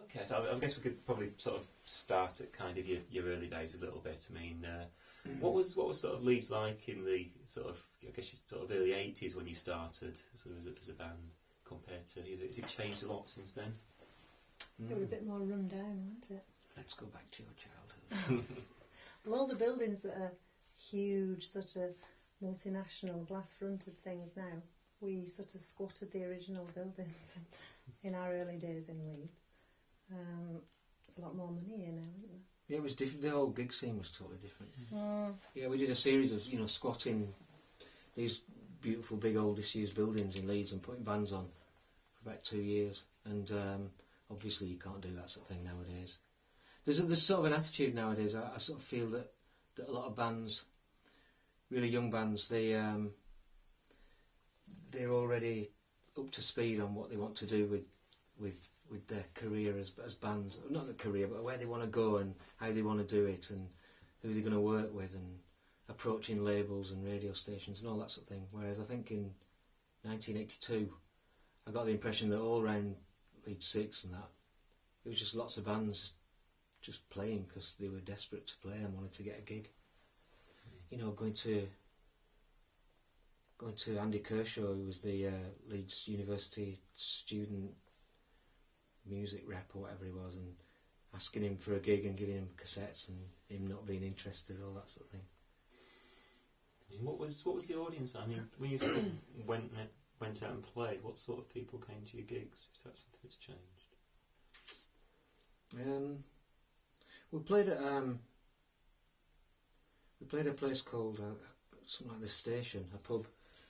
Okay, so I guess we could probably sort of start at kind of your early days a little bit. I mean, what was sort of Leeds like in the sort of, I guess, your sort of early 80s when you started sort of as a band compared to, has it changed a lot since then? It was a bit more run down, wasn't it? Let's go back to your childhood. Well, all the buildings that are huge, sort of multinational glass-fronted things now, we sort of squatted the original buildings in our early days in Leeds. There's a lot more money here now, isn't there? Yeah, it was different. The whole gig scene was totally different. Yeah, we did a series of, squatting these beautiful big old disused buildings in Leeds and putting bands on for about 2 years. And obviously you can't do that sort of thing nowadays. There's sort of an attitude nowadays. I sort of feel that a lot of bands, really young bands, they're already up to speed on what they want to do with their career as bands. Not the career, but where they want to go and how they want to do it and who they're going to work with and approaching labels and radio stations and all that sort of thing. Whereas I think in 1982 I got the impression that all around Leeds 6 and that, it was just lots of bands just playing because they were desperate to play and wanted to get a gig. Going to Andy Kershaw, who was the Leeds University student music rep or whatever he was, and asking him for a gig and giving him cassettes and him not being interested, all that sort of thing. What was the audience? I mean, when you sort of went out and played, what sort of people came to your gigs? Is that something that's changed? We played at a place called something like the Station, a pub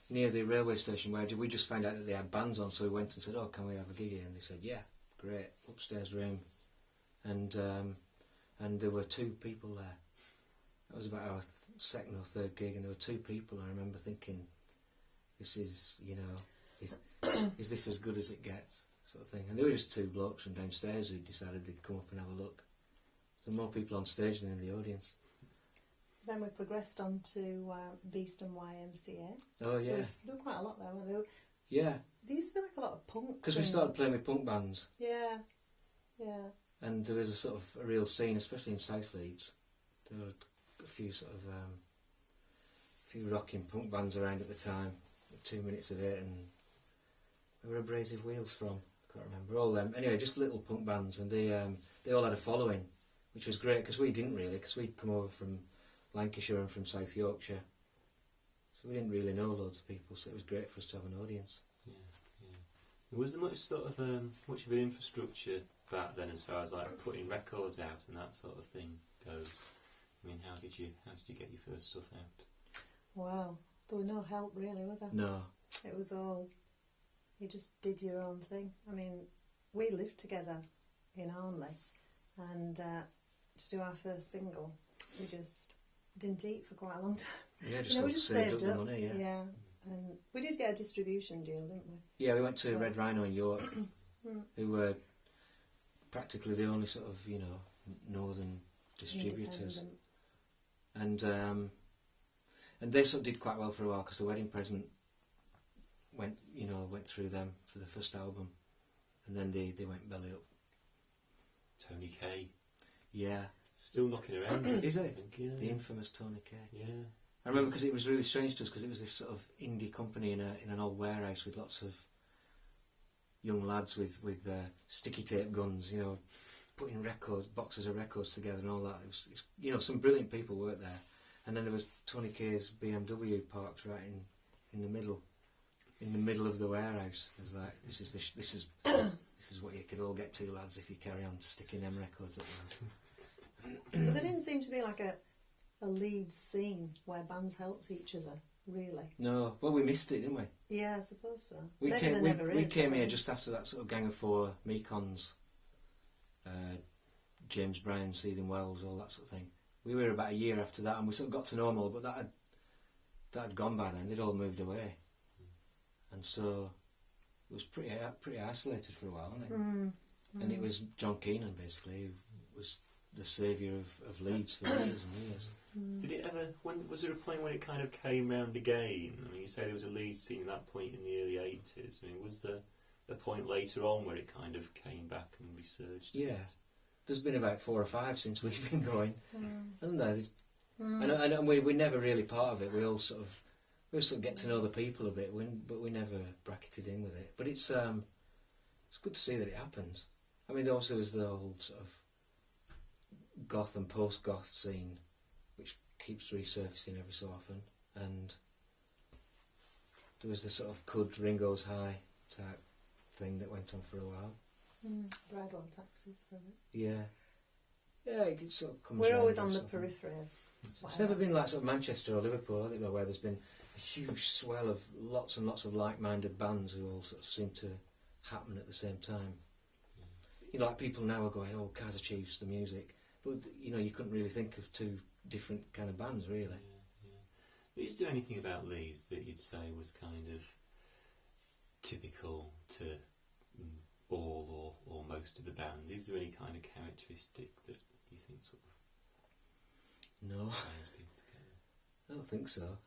near the railway station, where we just found out that they had bands on, so we went and said, "Oh, can we have a gig here?" And they said, "Yeah, great." Upstairs room, and there were 2 people there. That was about our second or third gig, and there were 2 people. I remember thinking, "This is, is this as good as it gets?" Sort of thing. And there were just 2 blokes from downstairs who decided they'd come up and have a look. So more people on stage than in the audience. Then we progressed on to Beeston YMCA. Oh yeah. There were quite a lot there, weren't there? Yeah. There used to be like a lot of punk. Because we started playing with punk bands. Yeah, yeah. And there was a sort of a real scene, especially in South Leeds. There were a few sort of few rocking punk bands around at the time. 2 Minutes of It, and where were Abrasive Wheels from? I can't remember all them. Anyway, just little punk bands, and they all had a following, which was great because we didn't really, because we'd come over from Lancashire and from South Yorkshire, so we didn't really know loads of people. So it was great for us to have an audience. Yeah. Was there much of an infrastructure back then, as far as like putting records out and that sort of thing goes? I mean, how did you get your first stuff out? Wow, there was no help really, was there? No. It was all, you just did your own thing. I mean, we lived together in Arnley, and to do our first single, we just didn't eat for quite a long time. Yeah, we just saved up the money. Yeah, and we did get a distribution deal, didn't we? Yeah, we went to Red Rhino in York, who were practically the only sort of northern distributors, and they sort of did quite well for a while because The Wedding Present went through them for the first album, and then they went belly up. Tony Kaye. Yeah. Still knocking around. Is it? I think, yeah. The infamous Tony Kaye. Yeah. I remember because it was really strange to us because it was this sort of indie company in an old warehouse with lots of young lads with sticky tape guns, putting boxes of records together and all that. It was, some brilliant people worked there, and then there was Tony Kaye's BMW parked right in the middle of the warehouse. It was like, this is what you could all get to, lads, if you carry on sticking them records up there. But there didn't seem to be like a Leeds scene where bands helped each other, really. No, well, we missed it, didn't we? Yeah, I suppose so. We came here just after that sort of Gang of 4, Mekons, James Brown, Seething Wells, all that sort of thing. We were about a year after that, and we sort of got to know them all, but that had gone by then. They'd all moved away, and so it was pretty isolated for a while, wasn't it? And it was John Keenan basically who was the saviour of Leeds for years and years. Did it ever? Was there a point when it kind of came round again? I mean, you say there was a Leeds scene at that point in the early 80s. I mean, was a point later on where it kind of came back and resurged? Yeah. There's been about 4 or 5 since we've been going, hasn't there? And we're never really part of it. We all sort of get to know the people a bit, but we never bracketed in with it. But it's good to see that it happens. I mean, also there's the whole sort of goth and post-goth scene, which keeps resurfacing every so often, and there was the sort of Cud Ringo's High type thing that went on for a while. Bridewell taxis for it. Yeah, it sort of comes. We're always on the periphery of. It's never been like sort of Manchester or Liverpool, has it, though, where there's been a huge swell of lots and lots of like-minded bands who all sort of seem to happen at the same time. You know, like people now are going, oh, Kaiser Chiefs, the music, but you know, you couldn't really think of 2 different kind of bands, really. But is there anything about Leeds that you'd say was kind of typical to all or most of the bands? Is there any kind of characteristic that you think sort of No, ties people together? I don't think so.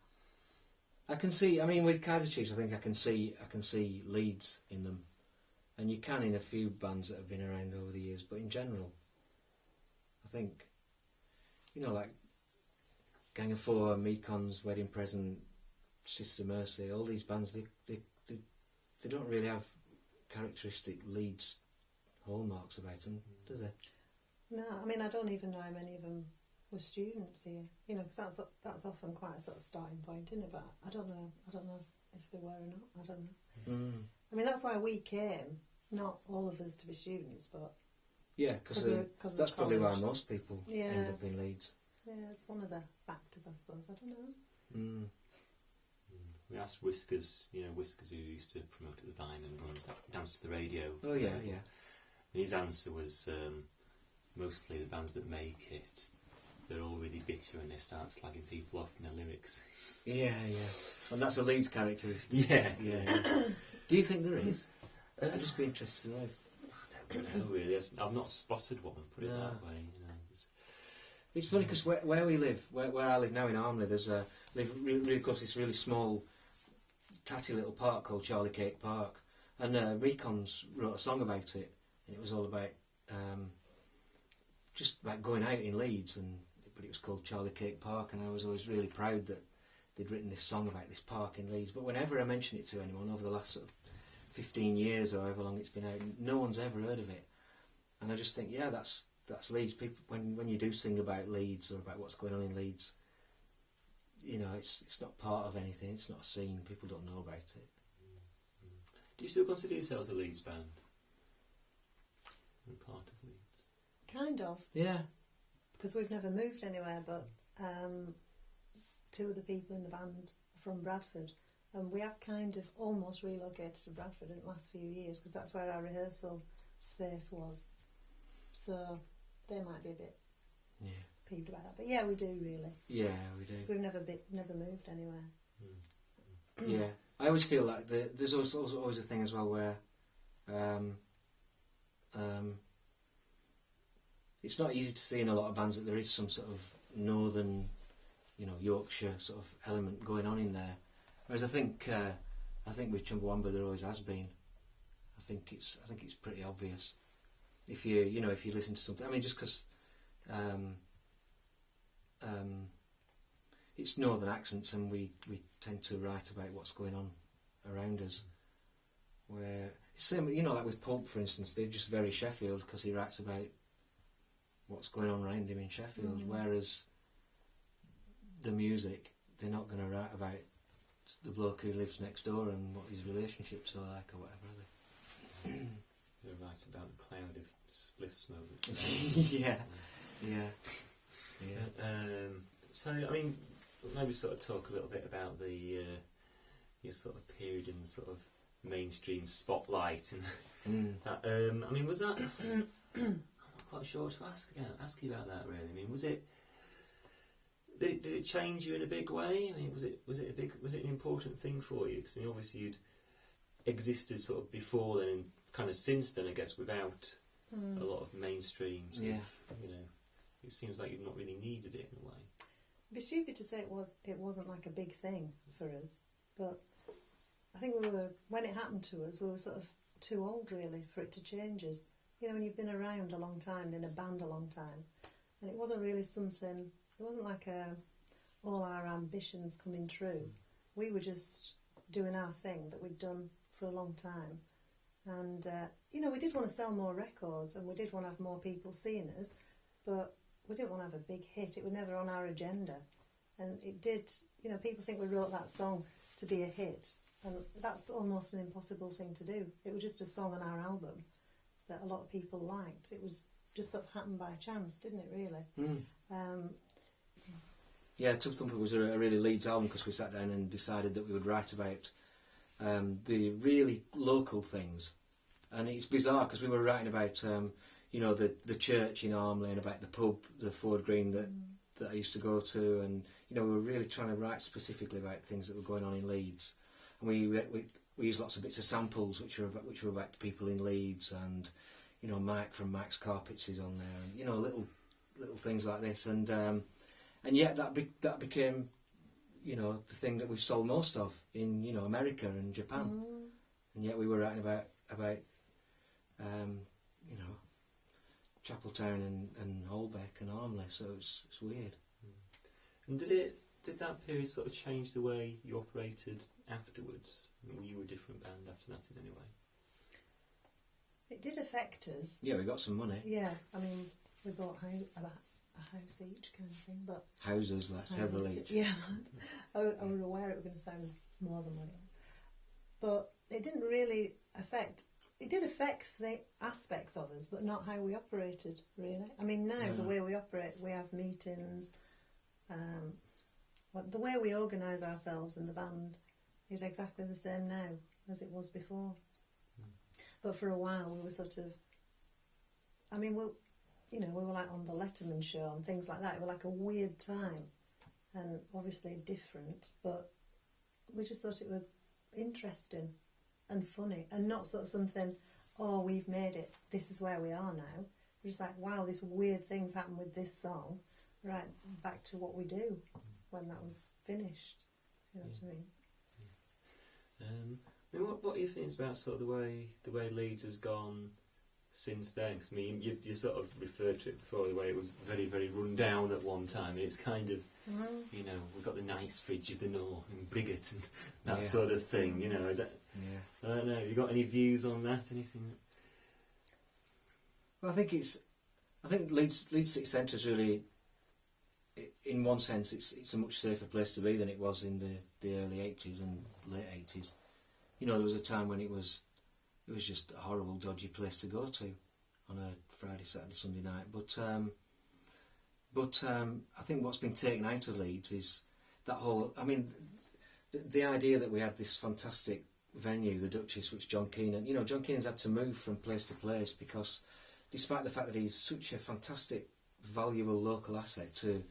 I can see. I mean, with Kaiser Chiefs, I think I can see Leeds in them, and you can in a few bands that have been around over the years. But in general, I think, you know, like Gang of Four, Mekon's Wedding Present, Sister Mercy, all these bands, they don't really have characteristic Leeds hallmarks about them, do they? No, I mean, I don't even know how many of them were students here. You know, because that's often quite a sort of starting point, isn't it? But I don't know if they were or not. I don't know. I mean, that's why we came. Not all of us to be students, but yeah, because that's probably why most people end up in Leeds. Yeah, it's one of the factors, I suppose. I don't know. We asked Whiskers, Whiskers who used to promote at the Vine and runs that Dance to the Radio. Oh yeah. His answer was mostly the bands that make it, they're all really bitter and they start slagging people off in their lyrics. Yeah. And that's a Leeds characteristic. Yeah. Do you think there is? I'd just be interested to know. I don't know really. I've not spotted one, put it that way. It's funny because where we live, where I live now in Armley, there's really close to this really small, tatty little park called Charlie Cake Park, and Recons wrote a song about it, and it was all about just about going out in Leeds, but it was called Charlie Cake Park, and I was always really proud that they'd written this song about this park in Leeds. But whenever I mention it to anyone over the last sort of 15 years or however long it's been out, no one's ever heard of it, and I just think, yeah, that's Leeds. People, when you do sing about Leeds or about what's going on in Leeds, you know, it's not part of anything. It's not a scene. People don't know about it. Do you still consider yourselves a Leeds band? And part of Leeds? Kind of. Yeah. Because we've never moved anywhere, but 2 of the people in the band are from Bradford, and we have kind of almost relocated to Bradford in the last few years because that's where our rehearsal space was. So they might be a bit peeved about that, but yeah, we do really. Yeah, we do. So we've never moved anywhere. Yeah, I always feel like there's also always a thing as well where it's not easy to see in a lot of bands that there is some sort of northern, Yorkshire sort of element going on in there. Whereas I think with Chumbawamba there always has been. I think it's pretty obvious. If you listen to something, I mean, just because it's northern accents, and we tend to write about what's going on around us. Where it's same, like with Pulp, for instance, they're just very Sheffield because he writes about what's going on around him in Sheffield. Whereas the music, they're not going to write about the bloke who lives next door and what his relationships are like or whatever. You're right about the cloud of spliff smoke that's Yeah. So, I mean, maybe sort of talk a little bit about your sort of period in the sort of mainstream spotlight and that. I mean, was that? I'm not quite sure to ask you about that. Really, I mean, was it? Did it change you in a big way? I mean, was it an important thing for you? Because I mean, obviously you'd existed sort of before then and kind of since then, I guess, without a lot of mainstream stuff. Yeah. It seems like you've not really needed it in a way. It'd be stupid to say it wasn't like a big thing for us, but I think when it happened to us, we were sort of too old really for it to change us. You know, when you've been around a long time, in a band a long time, and it wasn't really something, it wasn't like all our ambitions coming true. We were just doing our thing that we'd done for a long time. And, you know, we did want to sell more records and we did want to have more people seeing us, but we didn't want to have a big hit. It was never on our agenda. And it did, you know, people think we wrote that song to be a hit. And that's almost an impossible thing to do. It was just a song on our album that a lot of people liked. It was just sort of happened by chance, didn't it, really? Yeah, Tub Thumper was a really Leeds album because we sat down and decided that we would write about the really local things. And it's bizarre because we were writing about, you know, the church in Armley and about the pub, the Ford Green that I used to go to. And, you know, we were really trying to write specifically about things that were going on in Leeds. And we used lots of bits of samples which were about the people in Leeds, and you know, Mike from Mike's Carpets is on there, and you know, little things like this, and yet that became, you know, the thing that we've sold most of in, you know, America and Japan, and yet we were writing about you know, Chapeltown and Holbeck and Armley, so it's weird. And did that period sort of change the way you operated afterwards? I mean, were you a different band after that in any way? It did affect us. Yeah, we got some money. Yeah, I mean, we bought about a house each kind of thing, but... Houses, like several each. Yeah, I was aware it was going to sound more than what it was. But it didn't really affect... It did affect the aspects of us, but not how we operated, really. I mean, now the way we operate, we have meetings... the way we organise ourselves in the band is exactly the same now as it was before. But for a while we were sort of, I mean, we were like on the Letterman show and things like that. It was like a weird time and obviously different, but we just thought it was interesting and funny and not sort of something, oh, we've made it, this is where we are now. We're just like, wow, this weird thing's happened with this song, right, back to what we do when that was finished. You know what I mean? I mean, what do you think about sort of the way Leeds has gone since then? 'Cause, I mean, you sort of referred to it before, the way it was very, very run down at one time. It's kind of, you know, we've got the Knightsbridge of the North and Briggett and that sort of thing. You know, is that? Yeah. I don't know. Have you got any views on that? Anything? Well, I think Leeds City Centre is really, in one sense, it's a much safer place to be than it was in the early 80s and late 80s. You know, there was a time when it was just a horrible, dodgy place to go to on a Friday, Saturday, Sunday night. But I think what's been taken out of Leeds is that whole. I mean, the idea that we had this fantastic venue, the Duchess, which John Keenan's had to move from place to place because, despite the fact that he's such a fantastic, valuable local asset to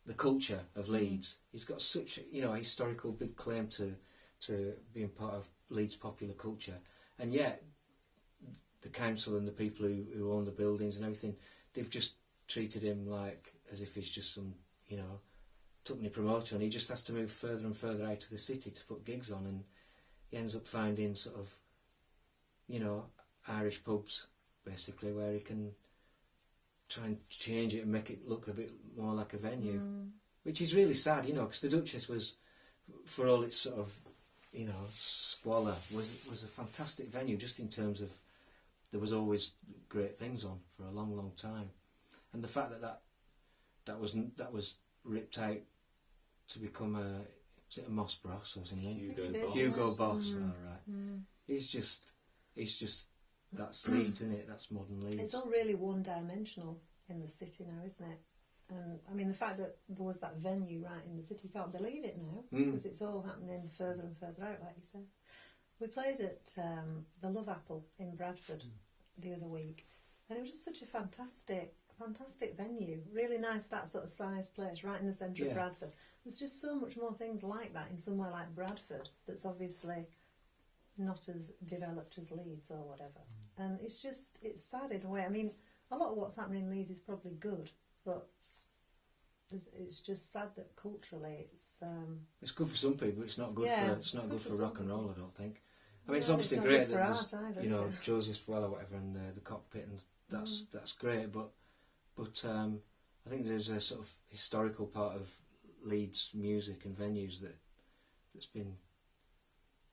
the culture of Leeds, he's got such a historical big claim to being part of Leeds popular culture, and yet the council and the people who own the buildings and everything, they've just treated him like as if he's just some tuppenny promoter, and he just has to move further and further out of the city to put gigs on, and he ends up finding sort of Irish pubs basically where he can try and change it and make it look a bit more like a venue, which is really sad, because the Duchess was, for all its sort of, squalor, was a fantastic venue, just in terms of there was always great things on for a long, long time, and the fact that was ripped out to become a Moss Bros or something? Hugo Boss. All right. It's just that's Leeds, isn't it? That's modern Leeds. It's all really one-dimensional in the city now, isn't it? And I mean, the fact that there was that venue right in the city, you can't believe it now, because it's all happening further and further out, like you said. We played at the Love Apple in Bradford the other week, and it was just such a fantastic venue. Really nice, that sort of size place, right in the centre of Bradford. There's just so much more things like that in somewhere like Bradford that's obviously not as developed as Leeds or whatever. And it's sad in a way. I mean, a lot of what's happening in Leeds is probably good, but it's just sad that culturally it's good for some people. It's not good for rock and roll, I don't think. I mean, it's No, obviously not great good for that there's, art either, you know, is it? Joseph Well or whatever, and the cockpit, and that's great. But I think there's a sort of historical part of Leeds music and venues that's been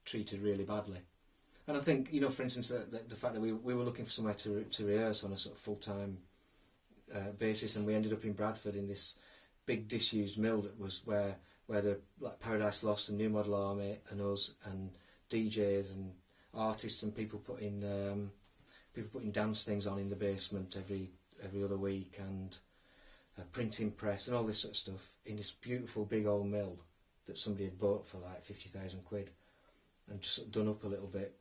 treated really badly. And I think, you know, for instance, the fact that we were looking for somewhere to rehearse on a sort of full-time basis, and we ended up in Bradford in this big disused mill that was where the like Paradise Lost and New Model Army and us and DJs and artists and people putting dance things on in the basement every other week, and a printing press and all this sort of stuff in this beautiful big old mill that somebody had bought for like 50,000 quid and just sort of done up a little bit.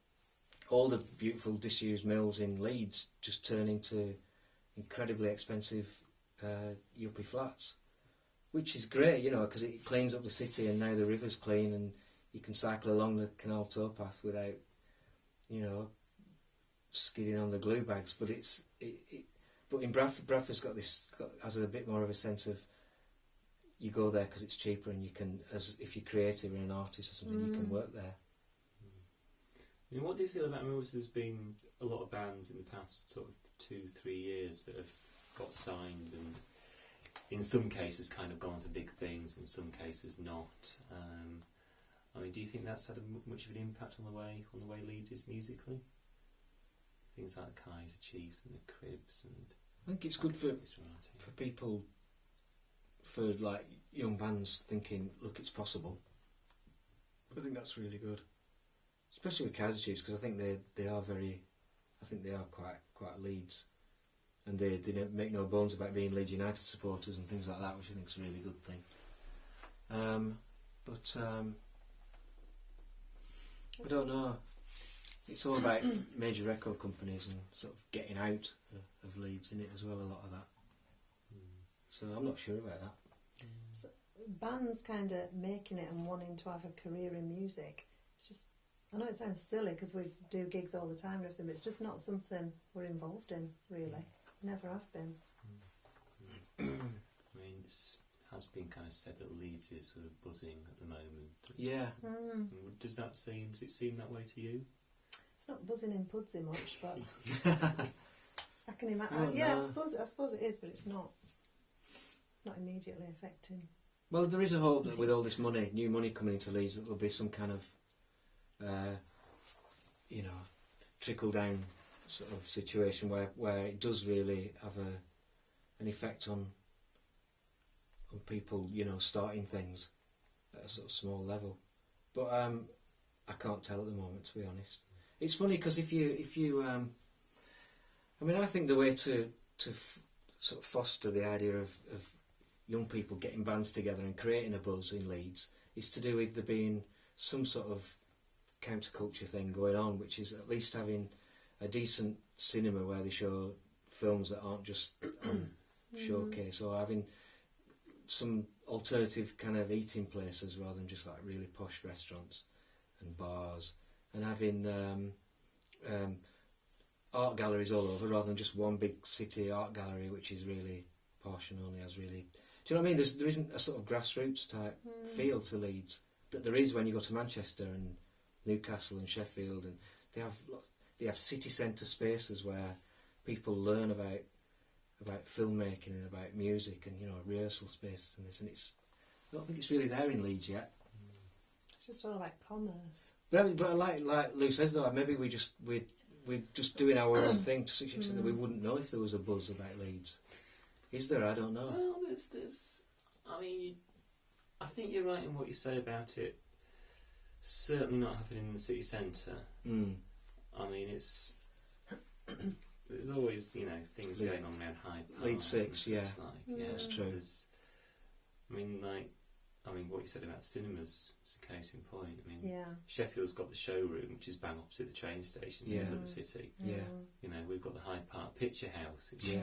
All the beautiful disused mills in Leeds just turn into incredibly expensive yuppie flats, which is great, you know, because it cleans up the city, and now the river's clean and you can cycle along the canal towpath without, you know, skidding on the glue bags. But but in Bradford's has a bit more of a sense of, you go there because it's cheaper, and you can, as if you're creative or an artist or something, you can work there. I mean, what do you feel about? I mean, there's been a lot of bands in the past sort of 2-3 years that have got signed, and in some cases kind of gone to big things, in some cases not. I mean, do you think that's had much of an impact on the way Leeds is musically? Things like Kaiser Chiefs and the Cribs, and I think it's good for people, for like young bands thinking, look, it's possible. I think that's really good, especially with Kaiser Chiefs, because I think they are quite Leeds, and they don't make no bones about being Leeds United supporters and things like that, which I think is a really good thing. I don't know. It's all about major record companies and sort of getting out of Leeds in it as well, a lot of that. So I'm not sure about that. So bands kind of making it and wanting to have a career in music, it's just, I know it sounds silly because we do gigs all the time and everything, but it's just not something we're involved in, really. Never have been. I mean, it has been kind of said that Leeds is sort of buzzing at the moment. Yeah. Does it seem that way to you? It's not buzzing in Pudsey much, but I can imagine. Oh, yeah, no. I suppose it is, but it's not. It's not immediately affecting. Well, there is a hope that with all this money, new money coming into Leeds, that there'll be some kind of, you know, trickle down sort of situation where it does really have an effect on people, you know, starting things at a sort of small level. But I can't tell at the moment, to be honest. It's funny because if you I mean, I think the way to sort of foster the idea of young people getting bands together and creating a buzz in Leeds is to do with there being some sort of counterculture thing going on, which is at least having a decent cinema where they show films that aren't just showcase, or having some alternative kind of eating places rather than just like really posh restaurants and bars, and having art galleries all over rather than just one big city art gallery which is really posh and only has really... Do you know what I mean? There isn't a sort of grassroots type feel to Leeds that there is when you go to Manchester and Newcastle and Sheffield, and they have city centre spaces where people learn about filmmaking and about music, and, you know, rehearsal spaces and this, and I don't think it's really there in Leeds yet. It's just all about commerce. But like Lou says though, maybe we're just doing our own thing to such an extent that we wouldn't know if there was a buzz about Leeds. Is there? I don't know. Well, there's. I mean, I think you're right in what you say about it. Certainly not happening in the city centre. I mean, there's always, you know, things going on around Hyde Park. Leeds 6, yeah. That's true. I mean, what you said about cinemas is a case in point. I mean, Yeah. Sheffield's got the showroom, which is bang opposite the train station in the middle of the city. Yeah. You know, we've got the Hyde Park Picture House. Yeah.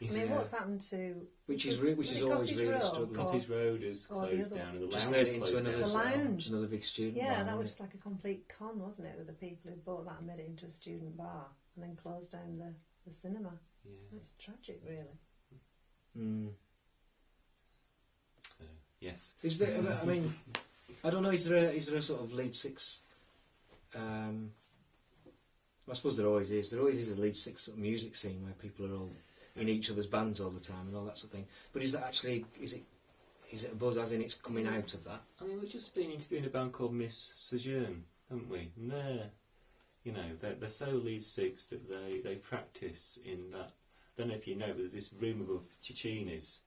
I mean, what's happened to... Which is was it always Cottage really Road? struggling. Cottage Road is or the closed other down, and the Just lounge made is it into closed another, down. The lounge. another big student Yeah, bar, that was wasn't just like a complete con, wasn't it, with the people who bought that and made it into a student bar and then closed down the cinema. Yeah. It's tragic, really. it? So, yes. Is there? I mean, I don't know. Is there a sort of Leeds 6 I suppose there always is. There always is a Leeds 6 sort of music scene where people are all in each other's bands all the time and all that sort of thing. But is that actually, is it a buzz as in it's coming out of that? I mean, we've just been interviewing a band called Miss Sojourn, haven't we? And they're so Leeds 6 that they practice in that. I don't know if you know, but there's this room above Ciccioni's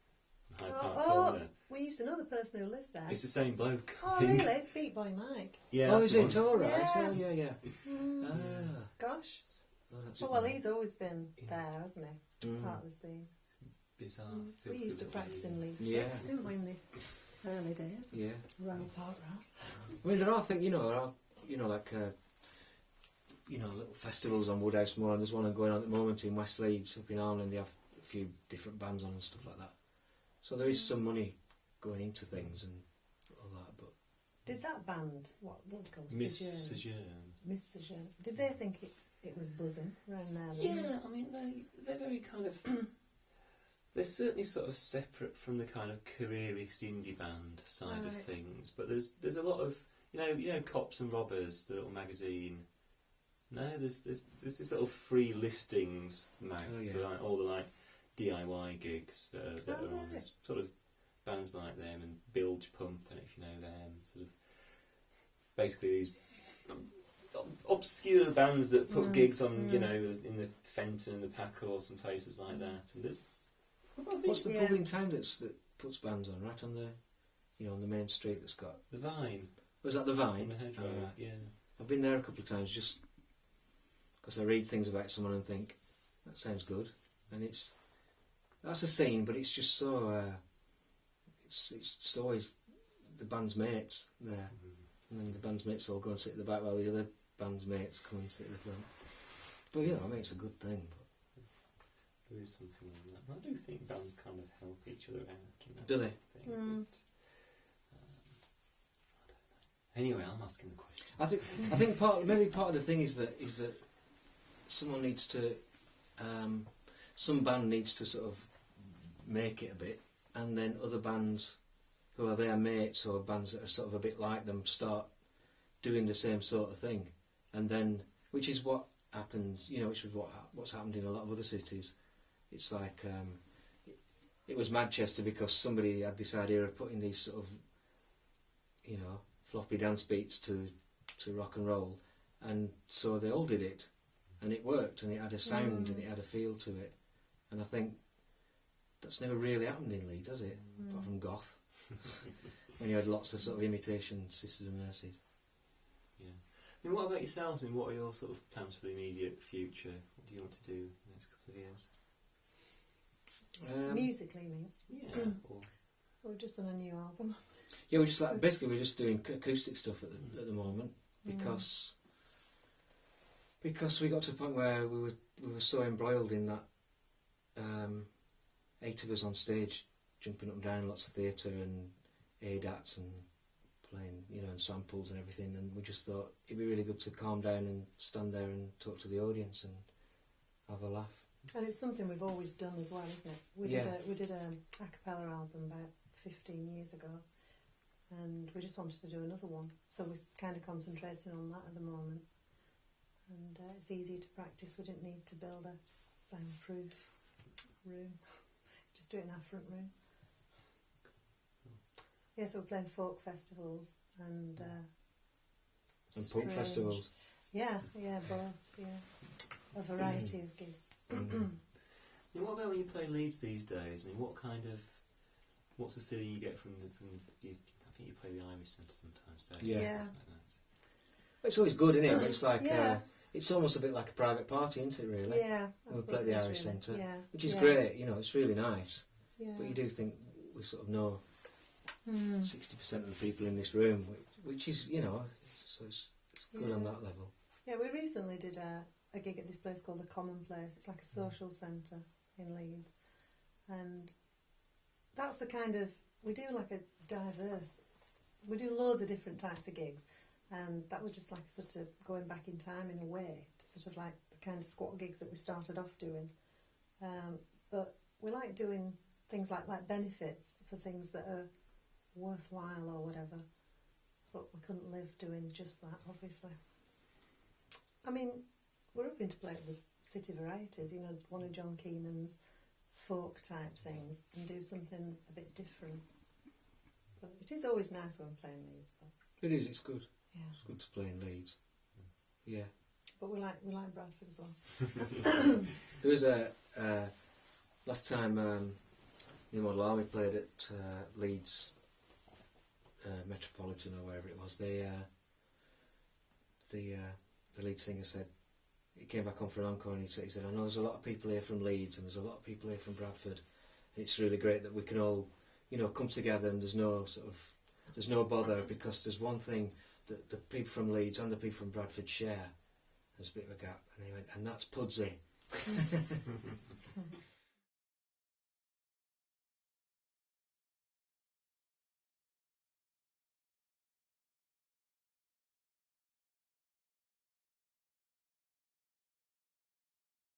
in Hyde Park Corner. We used to know the person who lived there. It's the same bloke. Oh, I think. really? It's Beat Boy Mike. Yeah. Oh, that's is the it? one. All right. Yeah. Oh, yeah. Mm. Ah. Gosh. Oh, that's Oh, well, he's always been there, hasn't he? Mm. Part of the scene. Bizarre. We used to practice in Leeds Yeah. 6, didn't we, in the early days? Yeah. Royal Park Rat. I mean, there are things, like little festivals on Woodhouse Moor, and there's one going on at the moment in West Leeds, up in Armland. They have a few different bands on and stuff like that. So there is some money going into things and all that. But Did that band, what was it called? Miss Sojourn? Sojourn. Miss Sojourn. Did they think it was buzzing around there? Yeah, I mean, they're very kind of... They're certainly sort of separate from the kind of careerist indie band side of Right. things, but there's a lot of you know Cops and Robbers, the little magazine. No, there's this little free listings mouth Oh, yeah. for like, all the like DIY gigs that are on. right. There's sort of bands like them and Bilge Pump. I don't know if you know them. Sort of basically these obscure bands that put gigs on, you know, in the Fenton and the Packer or some places like that. And there's what's the Yeah. pub in town that puts bands on? Right on on the main street that's got. the Vine. Was that the On Vine? the hedgerow, Oh, yeah. I've been there a couple of times just because I read things about someone and think that sounds good, and that's a scene, but it's just so it's just always the band's mates there, and then the band's mates all go and sit at the back while the other band's mates come and sit at the front. But I mean, it's a good thing. But There is something like that. I do think bands kind of help each other out. And that Do sort they? of thing, but, I don't know. Anyway, I'm asking the question. I think part of the thing is that someone needs to some band needs to sort of make it a bit, and then other bands who are their mates or bands that are sort of a bit like them start doing the same sort of thing, and then which is what happens, which is what's happened in a lot of other cities. It's like it was Manchester because somebody had this idea of putting these sort of floppy dance beats to rock and roll, and so they all did it, and it worked, and it had a sound and it had a feel to it, and I think that's never really happened in Leeds, has it? Apart from goth, when you had lots of sort of imitation Sisters of Mercy. Yeah. I mean, what about yourselves? I mean, what are your sort of plans for the immediate future? What do you want to do in the next couple of years? Musically, you mean? Yeah. Or, We've just done a new album. Yeah, we're just doing acoustic stuff at the moment because we got to a point where we were so embroiled in that 8 of us on stage jumping up and down, lots of theatre and ADATs and playing, and samples and everything, and we just thought it'd be really good to calm down and stand there and talk to the audience and have a laugh. And it's something we've always done as well, isn't it? We did a cappella album about 15 years ago, and we just wanted to do another one. So we're kind of concentrating on that at the moment. And it's easy to practice. We didn't need to build a soundproof room. Just do it in our front room. Yeah, so we're playing folk festivals and And pub strange- festivals. Yeah, both. Yeah, a variety of gigs. I mean, what about when you play Leeds these days? I mean, what's the feeling you get from I think you play the Irish Centre sometimes, don't you? Yeah. Things like that. It's always good, isn't it? But it's like Yeah. it's almost a bit like a private party, isn't it? Really. Yeah, I When we suppose play at it the is Irish really. Centre, Yeah, which is yeah. great. It's really nice. Yeah. But you do think we sort of know 60% of the people in this room, which is, so it's good on Yeah. that level. Yeah, we recently did a gig at this place called The Commonplace. It's like a social centre in Leeds. And that's the kind of, we do like a we do loads of different types of gigs. And that was just like sort of going back in time in a way, to sort of like the kind of squat gigs that we started off doing. But we like doing things like benefits for things that are worthwhile or whatever. But we couldn't live doing just that, obviously. I mean, we're hoping to play at the City Varieties, you know, one of John Keenan's folk type things, and do something a bit different. But it is always nice when playing Leeds. But It is. It's good. yeah, It's good to play in Leeds. Yeah. but we like Bradford as well. There was a last time Model Army played at Leeds Metropolitan or wherever it was. The lead singer said, he came back on for an encore and he said, I know there's a lot of people here from Leeds and there's a lot of people here from Bradford. And it's really great that we can all, you know, come together and there's no bother, because there's one thing that the people from Leeds and the people from Bradford share. There's a bit of a gap. And he went, and that's Pudsey.